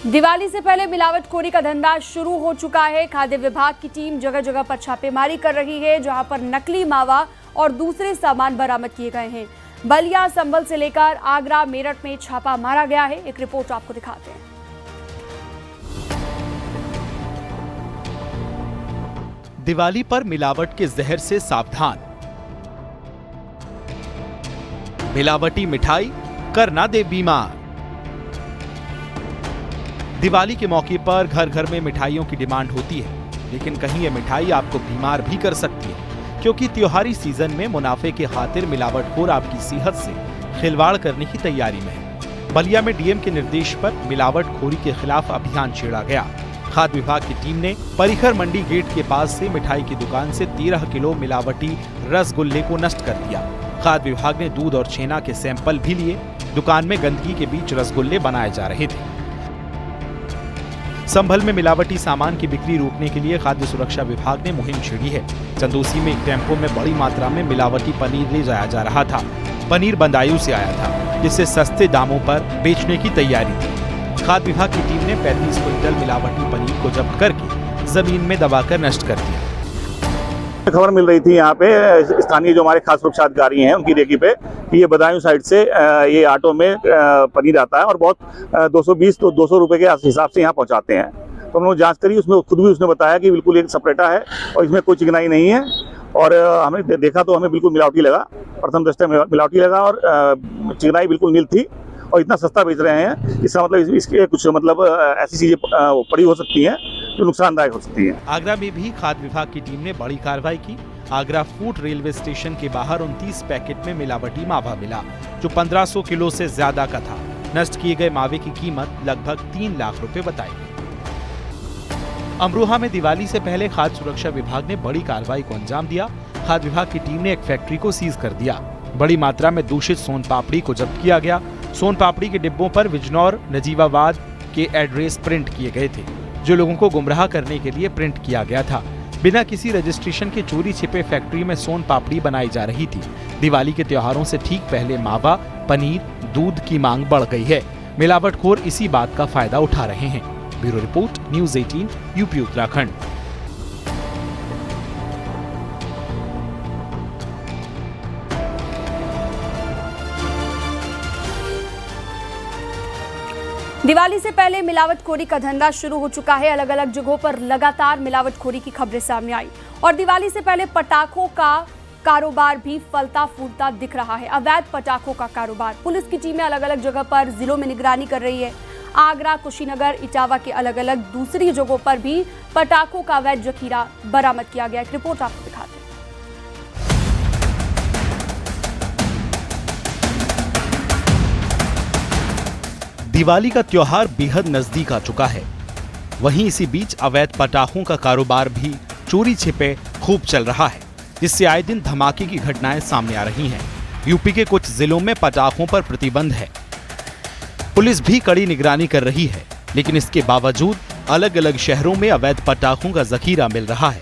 दिवाली से पहले मिलावटखोरी का धंधा शुरू हो चुका है। खाद्य विभाग की टीम जगह जगह पर छापेमारी कर रही है, जहां पर नकली मावा और दूसरे सामान बरामद किए गए हैं। बलिया, संभल से लेकर आगरा, मेरठ में छापा मारा गया है। एक रिपोर्ट आपको दिखाते हैं। दिवाली पर मिलावट के जहर से सावधान। मिलावटी मिठाई कर ना दे बीमार। दिवाली के मौके पर घर घर में मिठाइयों की डिमांड होती है, लेकिन कहीं ये मिठाई आपको बीमार भी कर सकती है, क्योंकि त्योहारी सीजन में मुनाफे के खातिर मिलावटखोर आपकी सेहत से खिलवाड़ करने की तैयारी में है। बलिया में डीएम के निर्देश पर मिलावटखोरी के खिलाफ अभियान छेड़ा गया। खाद्य विभाग की टीम ने परिखर मंडी गेट के पास से मिठाई की दुकान से 13 किलो मिलावटी रसगुल्ले को नष्ट कर दिया। खाद्य विभाग ने दूध और छेना के सैंपल भी लिए। दुकान में गंदगी के बीच रसगुल्ले बनाए जा रहे थे। संभल में मिलावटी सामान की बिक्री रोकने के लिए खाद्य सुरक्षा विभाग ने मुहिम छेड़ी है। चंदोसी में एक टेम्पो में बड़ी मात्रा में मिलावटी पनीर ले जाया जा रहा था। पनीर बंदायूं से आया था, जिसे सस्ते दामों पर बेचने की तैयारी थी। खाद्य विभाग की टीम ने 35 क्विंटल मिलावटी पनीर को जब्त करके जमीन में दबाकर नष्ट कर दिया। खबर मिल रही थी यहाँ पे स्थानीय जो हमारे खाद्य सुरक्षा अधिकारी हैं उनकी रेकी पे कि ये बदायूं साइड से ये ऑटो में पनीर आता है और बहुत 220 तो 200 रुपए के हिसाब से यहाँ पहुँचाते हैं। तो हम लोग जांच करी, उसमें खुद भी उसने बताया कि बिल्कुल एक सपरेटा है और इसमें कोई चिकनाई नहीं है। और हमने देखा तो हमें बिल्कुल मिलावटी लगा, प्रथम दृष्टया मिलावटी लगा और चिकनाई बिल्कुल नील थी और इतना सस्ता बेच रहे हैं। इसका मतलब इसके कुछ मतलब ऐसी चीजें पड़ी हो सकती हैं जो नुकसानदायक हो सकती है। आगरा में भी खाद्य विभाग की टीम ने बड़ी कार्रवाई की। आगरा फूड रेलवे स्टेशन के बाहर 29 पैकेट में मिलावटी मावा मिला, जो 1500 किलो से ज्यादा का था। नष्ट किए गए मावे की कीमत लगभग 3 लाख रुपए बताई गई। अमरोहा में दिवाली से पहले खाद्य सुरक्षा विभाग ने बड़ी कार्रवाई को अंजाम दिया। खाद्य विभाग की टीम ने एक फैक्ट्री को सीज कर दिया। बड़ी मात्रा में दूषित सोन पापड़ी को जब्त किया गया। सोन पापड़ी के डिब्बों पर बिजनौर, नजीबाबाद के एड्रेस प्रिंट किए गए थे, जो लोगों को गुमराह करने के लिए प्रिंट किया गया था। बिना किसी रजिस्ट्रेशन के चोरी छिपे फैक्ट्री में सोन पापड़ी बनाई जा रही थी। दिवाली के त्योहारों से ठीक पहले मावा, पनीर, दूध की मांग बढ़ गई है। मिलावटखोर इसी बात का फायदा उठा रहे हैं। Bureau report, news 18, UP Uttarakhand. Diwali से पहले मिलावटखोरी का धंधा शुरू हो चुका है। अलग अलग जगहों पर लगातार मिलावटखोरी की खबरें सामने आई और दिवाली से पहले पटाखों का कारोबार भी फलता फूलता दिख रहा है। अवैध पटाखों का कारोबार। पुलिस की टीमें अलग अलग जगह पर जिलों में निगरानी कर रही है। आगरा, कुशीनगर, इटावा के अलग अलग दूसरी जगहों पर भी पटाखों का अवैध जखीरा बरामद किया गया। एक रिपोर्ट आपको दिखाते हैं। दिवाली का त्योहार बेहद नजदीक आ चुका है। वहीं इसी बीच अवैध पटाखों का कारोबार भी चोरी छिपे खूब चल रहा है, जिससे आए दिन धमाके की घटनाएं सामने आ रही हैं। यूपी के कुछ जिलों में पटाखों पर प्रतिबंध है। पुलिस भी कड़ी निगरानी कर रही है, लेकिन इसके बावजूद अलग अलग शहरों में अवैध पटाखों का जखीरा मिल रहा है।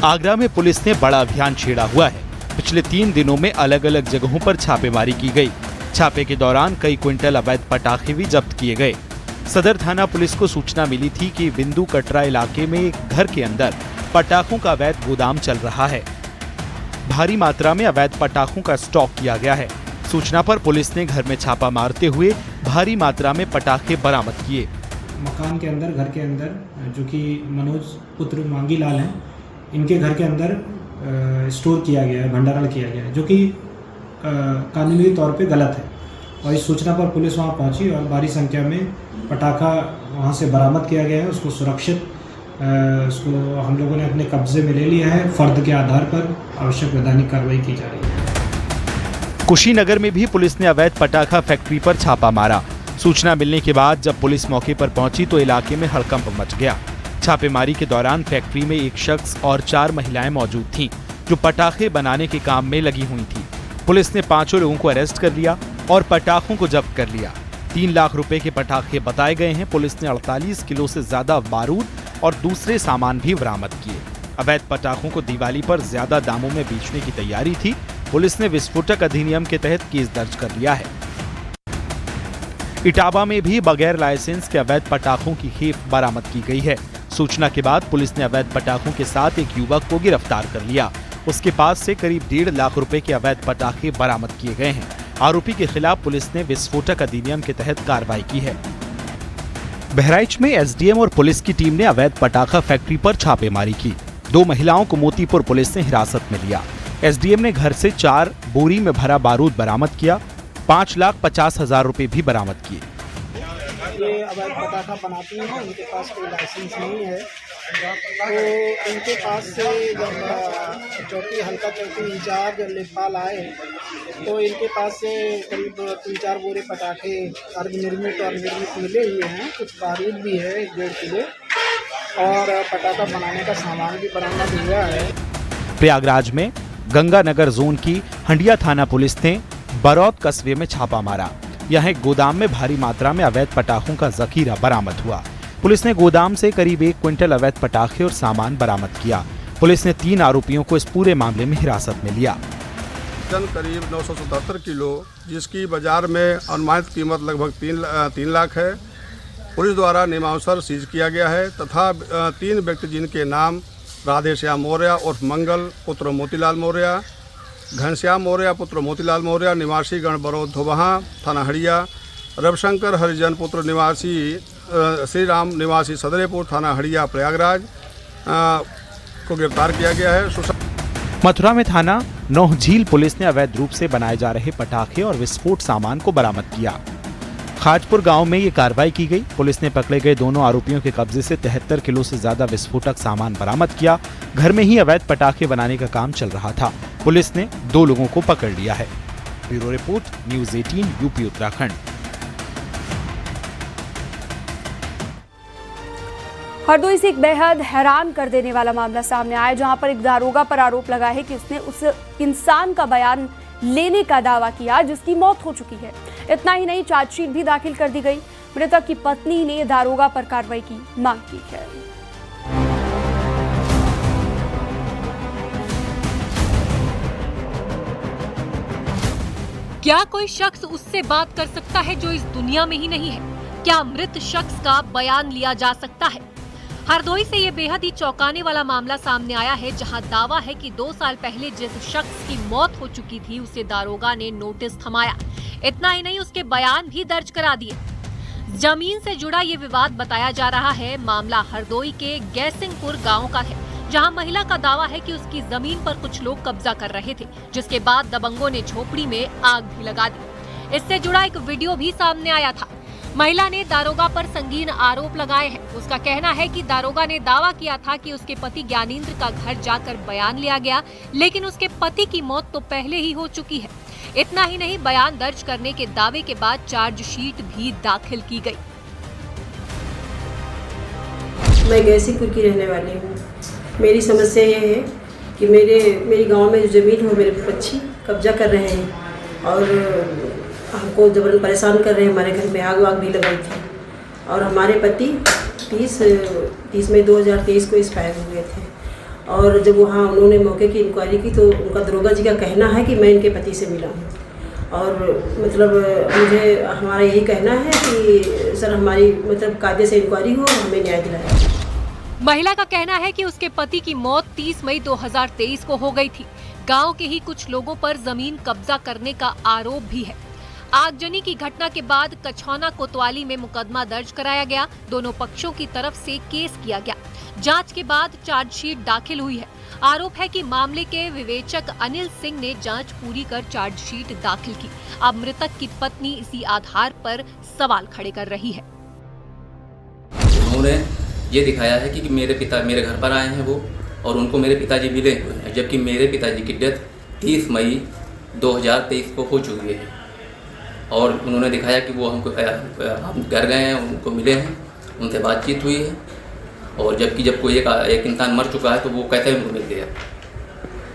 आगरा में पुलिस ने बड़ा अभियान छेड़ा हुआ है। पिछले 3 दिनों में अलग अलग जगहों पर छापेमारी की गई। छापे के दौरान कई क्विंटल अवैध पटाखे भी जब्त किए गए। सदर थाना पुलिस को सूचना मिली थी कि बिंदु कटरा इलाके में एक घर के अंदर पटाखों का अवैध गोदाम चल रहा है। भारी मात्रा में अवैध पटाखों का स्टॉक किया गया है। सूचना पर पुलिस ने घर में छापा मारते हुए भारी मात्रा में पटाखे बरामद किए। मकान के अंदर, घर के अंदर, जो कि मनोज पुत्र मांगी लाल हैं, इनके घर के अंदर स्टोर किया गया है, भंडारण किया गया है, जो कि कानूनी तौर पे गलत है। और इस सूचना पर पुलिस वहां पहुंची और भारी संख्या में पटाखा वहां से बरामद किया गया है। उसको सुरक्षित उसको हम लोगों ने अपने कब्जे में ले लिया है। फर्द के आधार पर आवश्यक वैधानिक कार्रवाई की जा रही है। कुशीनगर में भी पुलिस ने अवैध पटाखा फैक्ट्री पर छापा मारा। सूचना मिलने के बाद जब पुलिस मौके पर पहुंची तो इलाके में हड़कंप मच गया। छापेमारी के दौरान फैक्ट्री में एक शख्स और 4 महिलाएं मौजूद थीं, जो पटाखे बनाने के काम में लगी हुई थीं। पुलिस ने 5 लोगों को अरेस्ट कर लिया और पटाखों को जब्त कर लिया। 3 लाख रुपए के पटाखे बताए गए हैं। पुलिस ने 48 किलो से ज्यादा बारूद और दूसरे सामान भी बरामद किए। अवैध पटाखों को दिवाली पर ज्यादा दामों में बेचने की तैयारी थी। पुलिस ने विस्फोटक अधिनियम के तहत केस दर्ज कर लिया है। इटावा में भी बगैर लाइसेंस के अवैध पटाखों की खेप बरामद की गई है। सूचना के बाद पुलिस ने अवैध पटाखों के साथ एक युवक को गिरफ्तार कर लिया। उसके पास से करीब 1.5 लाख रुपए के अवैध पटाखे बरामद किए गए हैं। आरोपी के खिलाफ पुलिस ने विस्फोटक अधिनियम के तहत कार्रवाई की है। बहराइच में एसडीएम और पुलिस की टीम ने अवैध पटाखा फैक्ट्री पर छापेमारी की। 2 महिलाओं को मोतीपुर पुलिस ने हिरासत में लिया। एसडीएम ने घर से 4 बोरी में भरा बारूद बरामद किया। 5,50,000 रुपए भी बरामद किए। ये अवैध पटाखा बनाती हैं, इनके पास कोई लाइसेंस नहीं है। तो इनके पास से जब हल्का चौकी इंचार्ज लेखपाल आए तो इनके पास से करीब 3-4 बोरे पटाखे अर्धनिर्मित और निर्मित मिले हुए हैं। कुछ बारूद भी है 1.5 किलो और पटाखा बनाने का सामान भी बरामद हुआ है। प्रयागराज में गंगानगर जोन की हंडिया थाना पुलिस ने बरौत कस्बे में छापा मारा। यहाँ एक गोदाम में भारी मात्रा में अवैध पटाखों का जखीरा बरामद हुआ। पुलिस ने गोदाम से करीब 1 क्विंटल अवैध पटाखे और सामान बरामद किया। पुलिस ने 3 आरोपियों को इस पूरे मामले में हिरासत में लिया। करीब 977 किलो, जिसकी बाजार में अनुमानित कीमत लगभग 3 लाख है, पुलिस द्वारा नियमानुसार सीज किया गया है तथा 3 व्यक्ति जिनके नाम राधेश्याम मौर्य उर्फ मंगल पुत्र मोतीलाल मौर्य, घनश्याम मौर्य पुत्र मोतीलाल मौर्य निवासी गण बरौत धोबहा थाना हड़िया, रविशंकर हरिजन पुत्र निवासी श्री राम निवासी सदरेपुर थाना हड़िया प्रयागराज को गिरफ्तार किया गया है। मथुरा में थाना नौह झील पुलिस ने अवैध रूप से बनाए जा रहे पटाखे और विस्फोट सामान को बरामद किया। खाजपुर गांव में ये कार्रवाई की गई। पुलिस ने पकड़े गए दोनों आरोपियों के कब्जे से 73 किलो से ज्यादा विस्फोटक सामान बरामद किया। घर में ही अवैध पटाखे बनाने का काम चल रहा था। पुलिस ने 2 लोगों को पकड़ लिया है। Bureau report, news 18 UP Uttarakhand. Hardoi से एक बेहद हैरान कर देने वाला मामला सामने आया, जहां पर एक दारोगा पर आरोप लगा है कि उसने उस इंसान का बयान लेने का दावा किया जिसकी मौत हो चुकी है। इतना ही नहीं, चार्जशीट भी दाखिल कर दी गई। मृतक की पत्नी ने दारोगा पर कार्रवाई की मांग की है। क्या कोई शख्स उससे बात कर सकता है जो इस दुनिया में ही नहीं है? क्या मृत शख्स का बयान लिया जा सकता है? हरदोई से ये बेहद ही चौंकाने वाला मामला सामने आया है, जहां दावा है कि 2 साल पहले जिस शख्स की मौत हो चुकी थी उसे दारोगा ने नोटिस थमाया। इतना ही नहीं, उसके बयान भी दर्ज करा दिए। जमीन से जुड़ा ये विवाद बताया जा रहा है। मामला हरदोई के गैसिंगपुर गांव का है, जहां महिला का दावा है कि उसकी जमीन पर कुछ लोग कब्जा कर रहे थे, जिसके बाद दबंगों ने झोपड़ी में आग भी लगा दी। इससे जुड़ा एक वीडियो भी सामने आया था। महिला ने दारोगा पर संगीन आरोप लगाए हैं। उसका कहना है कि दारोगा ने दावा किया था कि उसके पति ज्ञानेंद्र का घर जाकर बयान लिया गया, लेकिन उसके पति की मौत तो पहले ही हो चुकी है। इतना ही नहीं, बयान दर्ज करने के दावे के बाद चार्जशीट भी दाखिल की गई। मैं गैसीपुर की रहने वाली हूँ। मेरी समस्या ये है कि मेरी गांव में जो ज़मीन हो, मेरे पक्षी कब्जा कर रहे हैं और हमको जबरन परेशान कर रहे हैं। हमारे घर में आग वाग भी लगाई थी और हमारे पति 30 मई 2023 को एक्सपायर हुए थे। और जब वहाँ उन्होंने मौके की इंक्वायरी की तो उनका दरोगा जी का कहना है कि मैं इनके पति से मिला हूँ और मतलब मुझे हमारा यही कहना है कि सर हमारी मतलब कायदे से इंक्वायरी हो, हमें न्याय दिलाया। महिला का कहना है कि उसके पति की मौत 30 मई 2023 को हो गई थी। गांव के ही कुछ लोगों पर जमीन कब्जा करने का आरोप भी है। आगजनी की घटना के बाद कछौना कोतवाली में मुकदमा दर्ज कराया गया। दोनों पक्षों की तरफ से केस किया गया। जांच के बाद चार्जशीट दाखिल हुई है। आरोप है कि मामले के विवेचक अनिल सिंह ने जांच पूरी कर चार्जशीट दाखिल की। अब मृतक की पत्नी इसी आधार पर सवाल खड़े कर रही है। उन्होंने ये दिखाया है कि मेरे पिता मेरे घर पर आए हैं वो, और उनको मेरे पिताजी मिले हुए हैं, जबकि मेरे पिताजी की डेथ 30 मई 2023 को हो चुकी है। और उन्होंने दिखाया कि वो हम घर गए हैं, उनको मिले हैं, उनसे बातचीत हुई है। और जबकि जब कोई एक इंसान मर चुका है तो वो कैसे उनको मिल गया?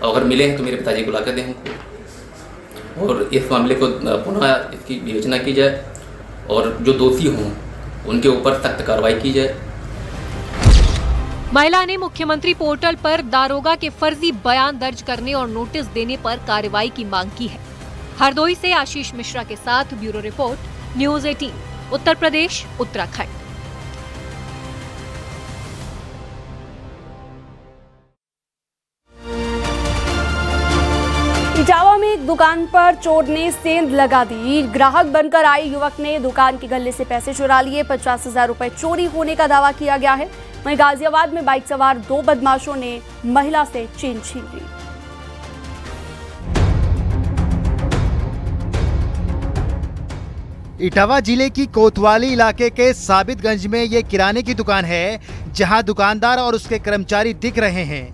अगर मिले हैं तो मेरे पिताजी को ला कर दें हमको, और इस मामले को पुनः इसकी विवेचना की जाए और जो दोषी हों उनके ऊपर सख्त कार्रवाई की जाए। महिला ने मुख्यमंत्री पोर्टल पर दारोगा के फर्जी बयान दर्ज करने और नोटिस देने पर कार्रवाई की मांग की है। हरदोई से आशीष मिश्रा के साथ bureau report, news 18। Uttar Pradesh, Uttarakhand. Etawah में एक दुकान पर चोर ने सेंध लगा दी। ग्राहक बनकर आए युवक ने दुकान के गल्ले से पैसे चुरा लिए। 50,000 रुपए चोरी होने का दावा किया गया है। वहीं गाजियाबाद में बाइक सवार 2 बदमाशों ने महिला से चेन छीन ली। इटावा जिले की कोतवाली इलाके के साबितगंज में ये किराने की दुकान है, जहां दुकानदार और उसके कर्मचारी दिख रहे हैं।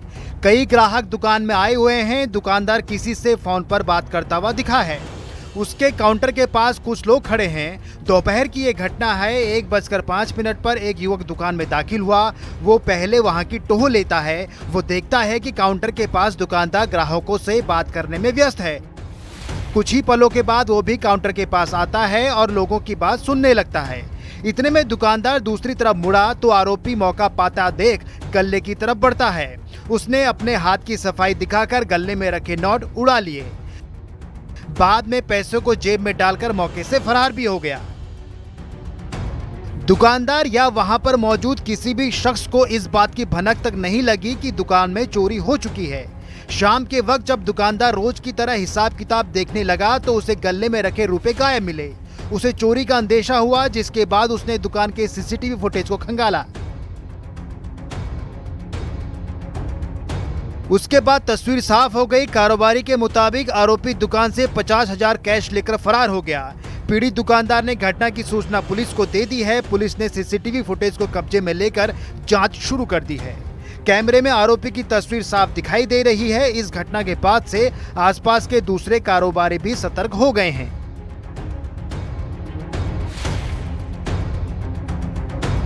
कई ग्राहक दुकान में आए हुए हैं। दुकानदार किसी से फोन पर बात करता हुआ दिखा है। उसके काउंटर के पास कुछ लोग खड़े हैं। दोपहर की ये घटना है। 1:05 पर एक युवक दुकान में दाखिल हुआ। वो पहले वहां की टोह लेता है। वो देखता है कि काउंटर के पास दुकानदार ग्राहकों से बात करने में व्यस्त है। कुछ ही पलों के बाद वो भी काउंटर के पास आता है और लोगों की बात सुनने लगता है। इतने में दुकानदार दूसरी तरफ मुड़ा तो आरोपी मौका पाता देख गल्ले की तरफ बढ़ता है। उसने अपने हाथ की सफाई दिखाकर गल्ले में रखे नोट उड़ा लिए। बाद में पैसों को जेब में डालकर मौके से फरार भी हो गया। दुकानदार या वहां पर मौजूद किसी भी शख्स को इस बात की भनक तक नहीं लगी कि दुकान में चोरी हो चुकी है। शाम के वक्त जब दुकानदार रोज की तरह हिसाब किताब देखने लगा तो उसे गल्ले में रखे रुपए गायब मिले। उसे चोरी का अंदेशा हुआ, जिसके बाद उसने दुकान के सीसीटीवी फुटेज को खंगाला। उसके बाद तस्वीर साफ हो गई। कारोबारी के मुताबिक आरोपी दुकान से 50,000 कैश लेकर फरार हो गया। पीड़ित दुकानदार ने घटना की सूचना पुलिस को दे दी है। पुलिस ने सीसीटीवी फुटेज को कब्जे में लेकर जांच शुरू कर दी है। कैमरे में आरोपी की तस्वीर साफ दिखाई दे रही है। इस घटना के बाद से आसपास के दूसरे कारोबारी भी सतर्क हो गए हैं।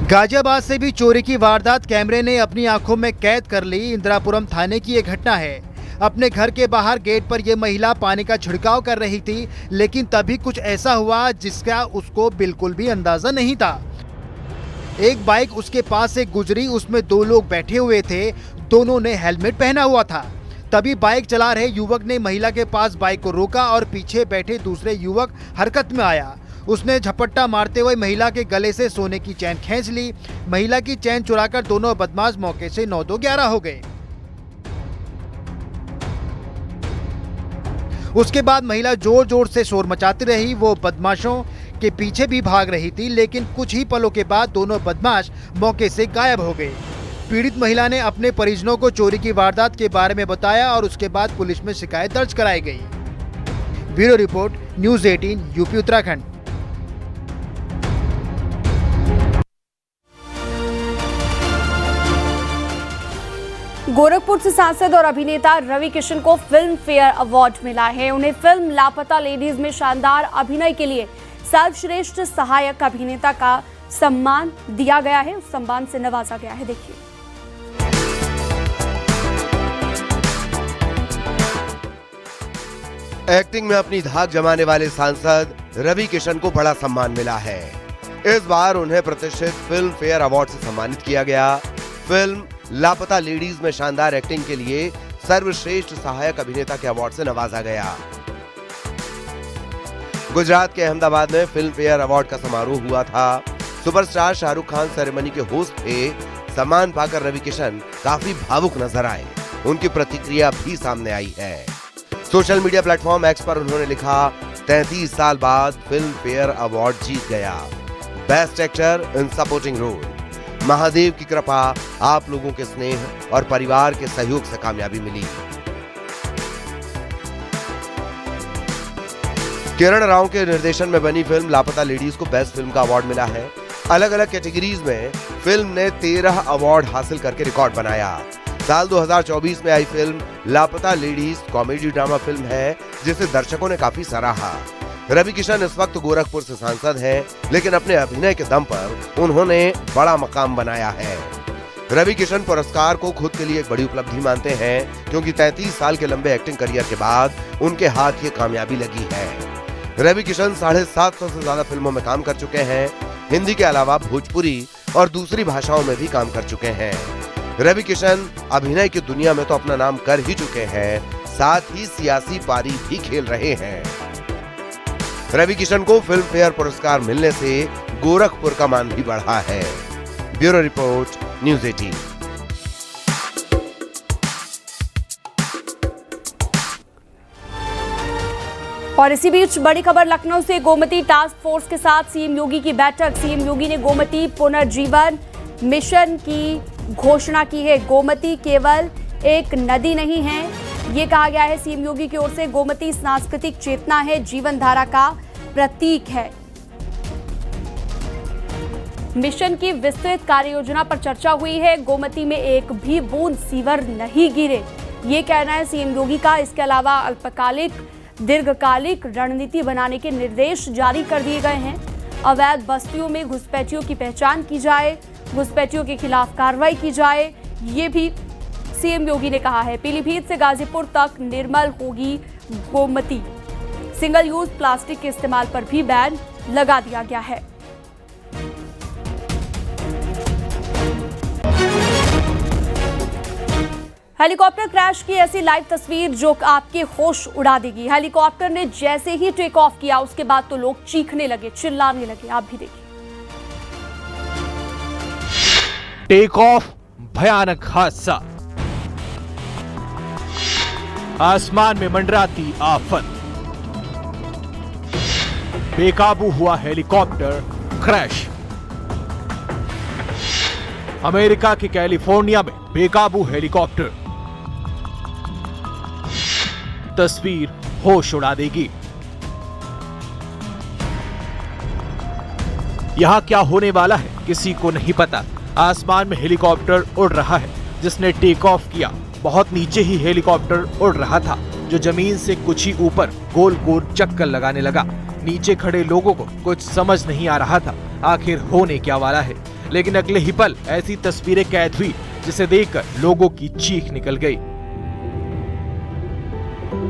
गाजियाबाद से भी चोरी की वारदात कैमरे ने अपनी आंखों में कैद कर ली। इंदिरापुरम थाने की ये घटना है। अपने घर के बाहर गेट पर यह महिला पानी का छिड़काव कर रही थी, लेकिन तभी कुछ ऐसा हुआ जिसका उसको बिल्कुल भी अंदाजा नहीं था। एक बाइक उसके पास से गुजरी। उसमें 2 लोग बैठे हुए थे। दोनों ने हेलमेट पहना हुआ था। तभी बाइक चला रहे युवक ने महिला के पास बाइक को रोका और पीछे बैठे दूसरे युवक हरकत में आया। उसने झपट्टा मारते हुए महिला के गले से सोने की चैन खींच ली। महिला की चैन चुराकर दोनों बदमाश मौके से 9-2-11 हो गए। उसके बाद महिला जोर जोर से शोर मचाती रही। वो बदमाशों के पीछे भी भाग रही थी, लेकिन कुछ ही पलों के बाद दोनों बदमाश मौके से गायब हो गए। पीड़ित महिला ने अपने परिजनों को चोरी की वारदात के बारे में बताया और उसके बाद पुलिस में शिकायत दर्ज कराई गई। Bureau report, news 18, UP Uttarakhand. Gorakhpur से सांसद और अभिनेता रवि किशन को फिल्म फेयर अवार्ड मिला है। उन्हें फिल्म लापता लेडीज में शानदार अभिनय के लिए सर्वश्रेष्ठ सहायक अभिनेता का सम्मान दिया गया है। उस सम्मान से नवाजा गया है। देखिए, एक्टिंग में अपनी धाक जमाने वाले सांसद रवि किशन को बड़ा सम्मान मिला है। इस बार उन्हें प्रतिष्ठित फिल्म फेयर अवार्ड से सम्मानित किया गया। फिल्म लापता लेडीज में शानदार एक्टिंग के लिए सर्वश्रेष्ठ सहायक अभिनेता के अवार्ड से नवाजा गया। गुजरात के अहमदाबाद में फिल्म फेयर अवार्ड का समारोह हुआ था। सुपरस्टार शाहरुख खान सेरेमनी के होस्ट थे। सम्मान पाकर रवि किशन काफी भावुक नजर आए। उनकी प्रतिक्रिया भी सामने आई है। सोशल मीडिया प्लेटफॉर्म एक्स पर उन्होंने लिखा, 33 साल बाद फिल्म फेयर अवार्ड जीत गया। Best actor in supporting role. Mahadev की कृपा, आप लोगों के स्नेह और परिवार के सहयोग से कामयाबी मिली। किरण राव के निर्देशन में बनी फिल्म लापता लेडीज को बेस्ट फिल्म का अवार्ड मिला है। अलग अलग कैटेगरीज में फिल्म ने 13 अवार्ड हासिल करके रिकॉर्ड बनाया। साल 2024 में आई फिल्म लापता लेडीज कॉमेडी ड्रामा फिल्म है, जिसे दर्शकों ने काफी सराहा। रवि किशन इस वक्त गोरखपुर से सांसद हैं, लेकिन अपने अभिनय के दम पर उन्होंने बड़ा मकाम बनाया है। रवि किशन पुरस्कार को खुद के लिए एक बड़ी उपलब्धि मानते हैं, क्योंकि 33 साल के लंबे एक्टिंग करियर के बाद उनके हाथ ये कामयाबी लगी है। रवि किशन 750 से ज्यादा फिल्मों में काम कर चुके हैं। हिंदी के अलावा भोजपुरी और दूसरी भाषाओं में भी काम कर चुके हैं। रवि किशन अभिनय की दुनिया में तो अपना नाम कर ही चुके हैं, साथ ही सियासी पारी भी खेल रहे हैं। रवि किशन को फिल्म फेयर पुरस्कार मिलने से गोरखपुर का मान भी बढ़ा है। Bureau report, news 18। और इसी बीच बड़ी खबर लखनऊ से। गोमती टास्क फोर्स के साथ सीएम योगी की बैठक। सीएम योगी ने गोमती पुनर्जीवन मिशन की घोषणा की है। गोमती केवल एक नदी नहीं है, ये कहा गया है सीएम योगी की ओर से। गोमती सांस्कृतिक चेतना है, जीवन धारा का प्रतीक है। मिशन की विस्तृत कार्य योजना पर चर्चा हुई है। गोमती में एक भी बूंद सीवर नहीं गिरे, ये कहना है सीएम योगी का। इसके अलावा अल्पकालिक दीर्घकालिक रणनीति बनाने के निर्देश जारी कर दिए गए हैं। अवैध बस्तियों में घुसपैठियों की पहचान की जाए, घुसपैठियों के खिलाफ कार्रवाई की जाए, ये भी सीएम योगी ने कहा है। पीलीभीत से गाजीपुर तक निर्मल होगी गोमती। सिंगल यूज प्लास्टिक के इस्तेमाल पर भी बैन लगा दिया गया है। हेलीकॉप्टर क्रैश की ऐसी लाइव तस्वीर जो आपके होश उड़ा देगी। हेलीकॉप्टर ने जैसे ही टेक ऑफ किया उसके बाद तो लोग चीखने लगे, चिल्लाने लगे। आप भी देखिए। टेक ऑफ, भयानक हादसा, आसमान में मंडराती आफत, बेकाबू हुआ हेलीकॉप्टर क्रैश। अमेरिका के कैलिफोर्निया में बेकाबू हेलीकॉप्टर। तस्वीर होश उड़ा देगी। यहां क्या होने वाला है किसी को नहीं पता। आसमान में हेलीकॉप्टर उड़ रहा है जिसने टेक ऑफ किया। बहुत नीचे ही हेलीकॉप्टर उड़ रहा था जो जमीन से कुछ ही ऊपर गोल गोल चक्कर लगाने लगा। नीचे खड़े लोगों को कुछ समझ नहीं आ रहा था आखिर होने क्या वाला है, लेकिन अगले ही पल ऐसी तस्वीरें कैद हुई जिसे देखकर लोगों की चीख निकल गई।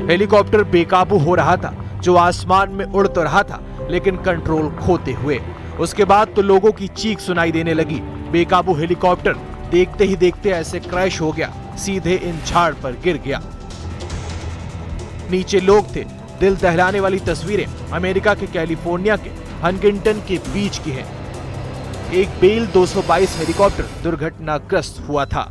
हेलीकॉप्टर बेकाबू हो रहा था जो आसमान में उड़ तो रहा था लेकिन कंट्रोल खोते हुए। उसके बाद तो लोगों की चीख सुनाई देने लगी। बेकाबू हेलीकॉप्टर देखते ही देखते ऐसे क्रैश हो गया, सीधे इन झाड़ पर गिर गया। नीचे लोग थे। दिल दहलाने वाली तस्वीरें अमेरिका के कैलिफोर्निया के हंटिंगटन के बीच की हैं। एक बेल 222 हेलीकॉप्टर दुर्घटनाग्रस्त हुआ था।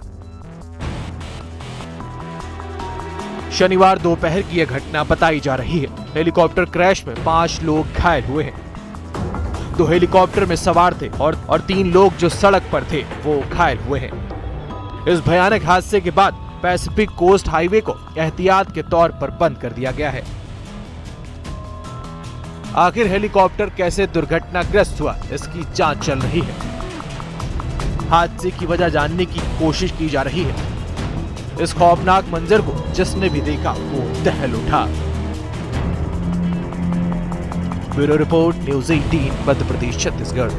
शनिवार दोपहर की यह घटना बताई जा रही है। हेलीकॉप्टर क्रैश में 5 लोग घायल हुए हैं। 2 हेलीकॉप्टर में सवार थे और 3 लोग जो सड़क पर थे वो घायल हुए हैं। इस भयानक हादसे के बाद पैसिफिक कोस्ट हाईवे को एहतियात के तौर पर बंद कर दिया गया है। आखिर हेलीकॉप्टर कैसे दुर्घटनाग्रस्त हुआ, इसकी जांच चल रही है। हादसे की वजह जानने की कोशिश की जा रही है। इस खौफनाक मंजर को जिसने भी देखा वो दहल उठा। Bureau report, news 18, Madhya Pradesh, Chhattisgarh.